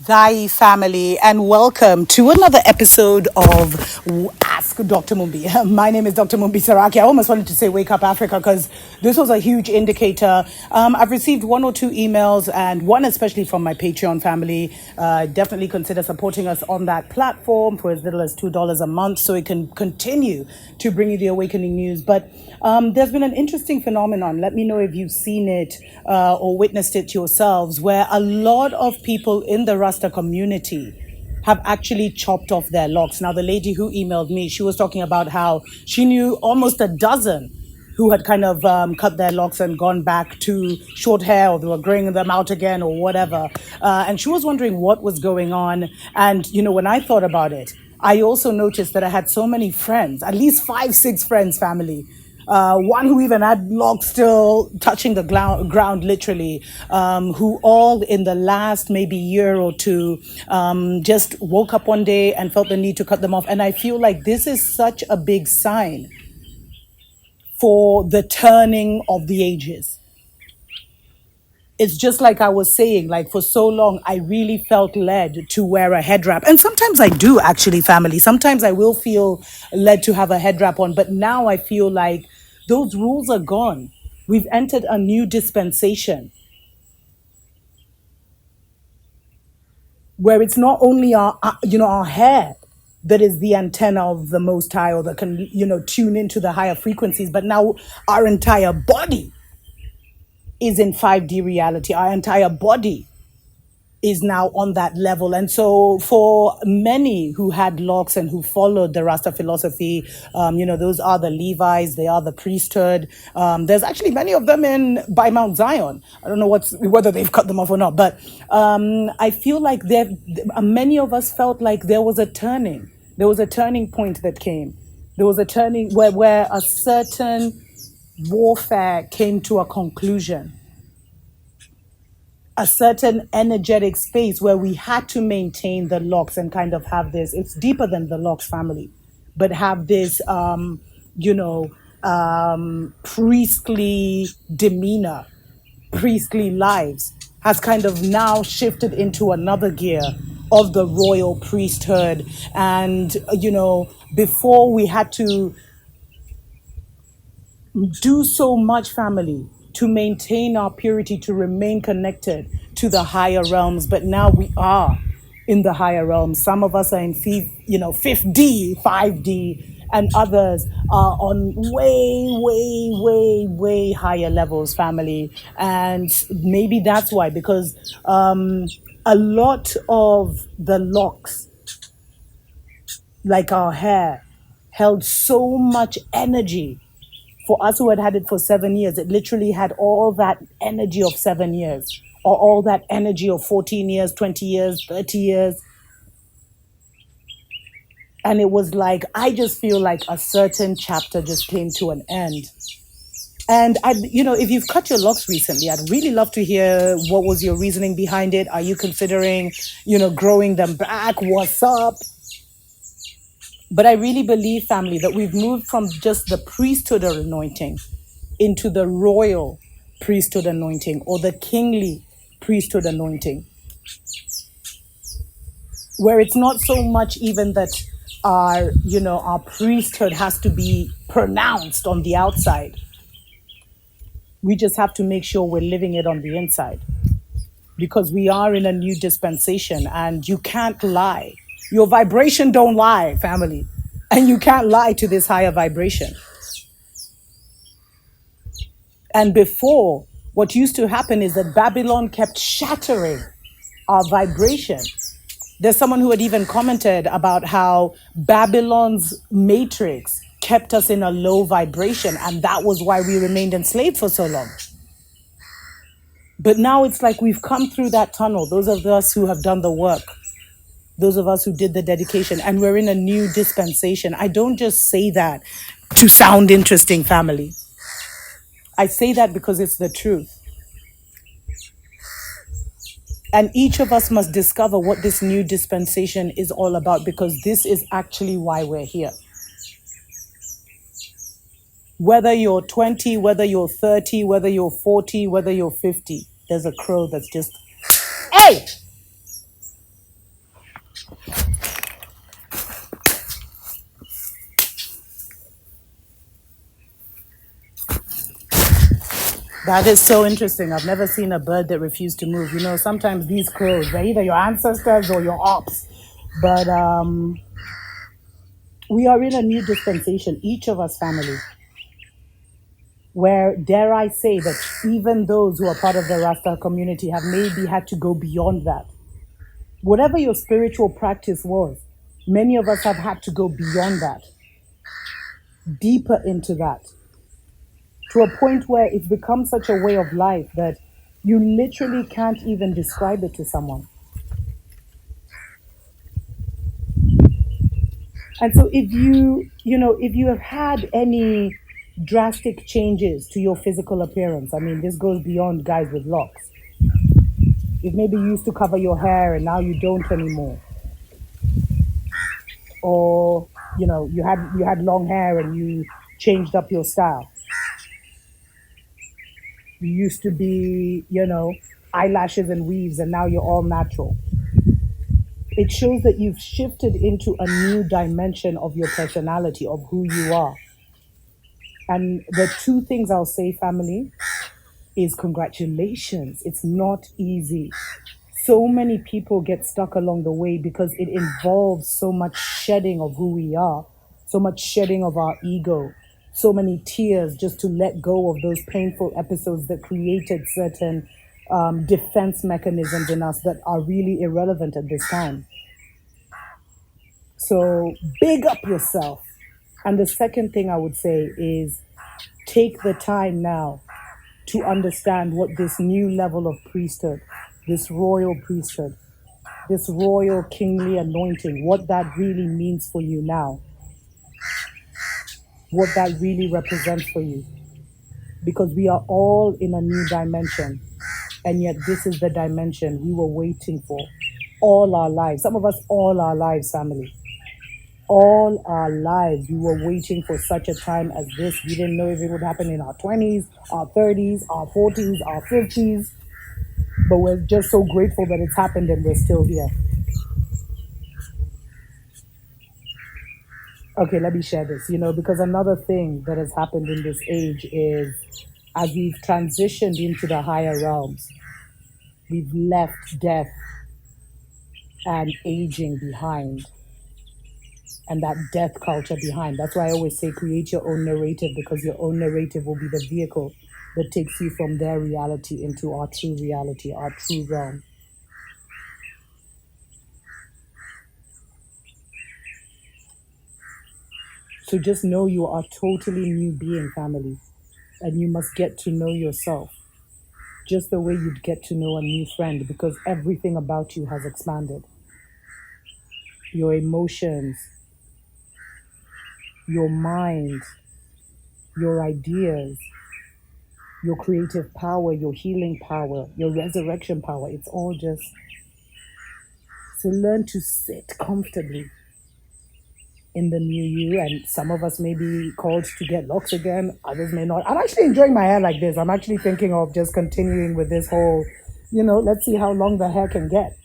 Thai family, and welcome to another episode of Ask Dr. Mumbi. My name is Dr. Mumbi Saraki. I almost wanted to say Wake Up Africa because this was a huge indicator. I've received one or two emails, and one especially from my Patreon family. Definitely consider supporting us on that platform for as little as $2 a month so it can continue to bring you the awakening news. But there's been an interesting phenomenon. Let me know if you've seen it or witnessed it yourselves, where a lot of people in the rasta community have actually chopped off their locks. Now, the lady who emailed me, she was talking about how she knew almost a dozen who had kind of cut their locks and gone back to short hair, or they were growing them out again or whatever. And she was wondering what was going on. And, you know, when I thought about it, I also noticed that I had so many friends, at least 5, 6 friends, family, one who even had locks still touching the ground, literally, who all in the last maybe year or two just woke up one day and felt the need to cut them off. And I feel like this is such a big sign for the turning of the ages. It's just like I was saying, like for so long, I really felt led to wear a head wrap. And sometimes I do, actually, family. Sometimes I will feel led to have a head wrap on. But now I feel like those rules are gone. We've entered a new dispensation where it's not only our hair that is the antenna of the Most High, or that can, tune into the higher frequencies, but now our entire body is in 5D reality. Our entire body is now on that level. And so for many who had locks and who followed the Rasta philosophy, those are the Levites, they are the priesthood. There's actually many of them by Mount Zion. I don't know whether they've cut them off or not, but I feel like many of us felt like there was a turning. There was a turning point that came. There was a turning where a certain warfare came to a conclusion, a certain energetic space where we had to maintain the locks and kind of have this, it's deeper than the locks, family, but have this, priestly demeanor, priestly lives has kind of now shifted into another gear of the royal priesthood. And, before we had to do so much, family, to maintain our purity, to remain connected to the higher realms. But now we are in the higher realms. Some of us are in 5D, 5D, and others are on way, way, way, way higher levels, family. And maybe that's why, because a lot of the locks, like our hair, held so much energy. For us who had had it for 7 years, it literally had all that energy of 7 years, or all that energy of 14 years, 20 years, 30 years. And it was like, I just feel like a certain chapter just came to an end. And if you've cut your locks recently, I'd really love to hear what was your reasoning behind it. Are you considering, growing them back? What's up? But I really believe, family, that we've moved from just the priesthood anointing into the royal priesthood anointing, or the kingly priesthood anointing, where it's not so much even that our priesthood has to be pronounced on the outside. We just have to make sure we're living it on the inside, because we are in a new dispensation and you can't lie. Your vibration don't lie, family. And you can't lie to this higher vibration. And before, what used to happen is that Babylon kept shattering our vibration. There's someone who had even commented about how Babylon's matrix kept us in a low vibration, and that was why we remained enslaved for so long. But now it's like we've come through that tunnel, those of us who have done the work, those of us who did the dedication, and we're in a new dispensation. I don't just say that to sound interesting, family. I say that because it's the truth. And each of us must discover what this new dispensation is all about, because this is actually why we're here. Whether you're 20, whether you're 30, whether you're 40, whether you're 50, there's a crow that's just, hey! That is so interesting. I've never seen a bird that refused to move. You know, sometimes these crows, they're either your ancestors or your ops. But we are in a new dispensation, each of us family, where, dare I say, that even those who are part of the Rasta community have maybe had to go beyond that. Whatever your spiritual practice was, many of us have had to go beyond that, deeper into that, to a point where it's become such a way of life that you literally can't even describe it to someone. And so if you have had any drastic changes to your physical appearance, I mean, this goes beyond guys with locks. If maybe you used to cover your hair and now you don't anymore, or you had long hair and you changed up your style. You used to be, eyelashes and weaves, and now you're all natural. It shows that you've shifted into a new dimension of your personality, of who you are. And the two things I'll say, family, is congratulations. It's not easy. So many people get stuck along the way because it involves so much shedding of who we are, so much shedding of our ego, so many tears just to let go of those painful episodes that created certain defense mechanisms in us that are really irrelevant at this time. So big up yourself. And the second thing I would say is take the time now to understand what this new level of priesthood, this royal priesthood, this royal kingly anointing, what that really means for you now, what that really represents for you. Because we are all in a new dimension, and yet this is the dimension we were waiting for all our lives. Some of us, all our lives, family. All our lives, we were waiting for such a time as this. We didn't know if it would happen in our 20s, our 30s, our 40s, our 50s. But we're just so grateful that it's happened and we're still here. Okay, let me share this, because another thing that has happened in this age is as we've transitioned into the higher realms, we've left death and aging behind. And that death culture behind. That's why I always say create your own narrative, because your own narrative will be the vehicle that takes you from their reality into our true reality, our true realm. So just know you are a totally new being, family, and you must get to know yourself just the way you'd get to know a new friend, because everything about you has expanded. Your emotions, your mind, your ideas, your creative power, your healing power, your resurrection power. It's all just, so learn to sit comfortably in the new you. And some of us may be called to get locks again, others may not. I'm actually enjoying my hair like this. I'm actually thinking of just continuing with this whole, let's see how long the hair can get.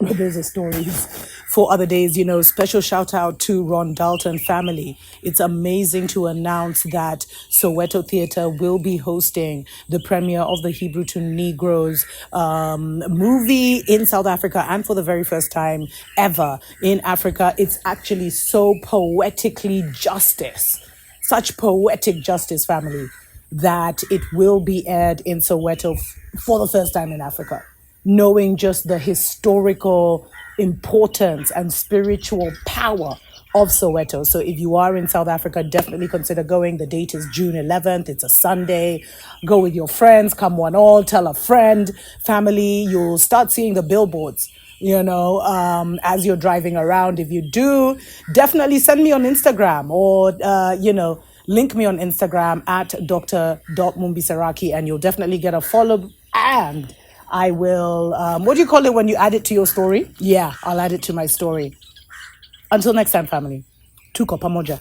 But those are stories for other days. Special shout out to Ron Dalton family. It's amazing to announce that Soweto Theatre will be hosting the premiere of the Hebrew to Negroes movie in South Africa, and for the very first time ever in Africa. It's actually so poetically justice, such poetic justice, family, that it will be aired in Soweto for the first time in Africa, knowing just the historical importance and spiritual power of Soweto. So if you are in South Africa, definitely consider going. The date is June 11th. It's a Sunday. Go with your friends. Come one all. Tell a friend, family. You'll start seeing the billboards, as you're driving around. If you do, definitely send me on Instagram or, link me on Instagram at dr.mumbi and you'll definitely get a follow. And I will, what do you call it when you add it to your story? Yeah, I'll add it to my story. Until next time, family. Tuko pamoja.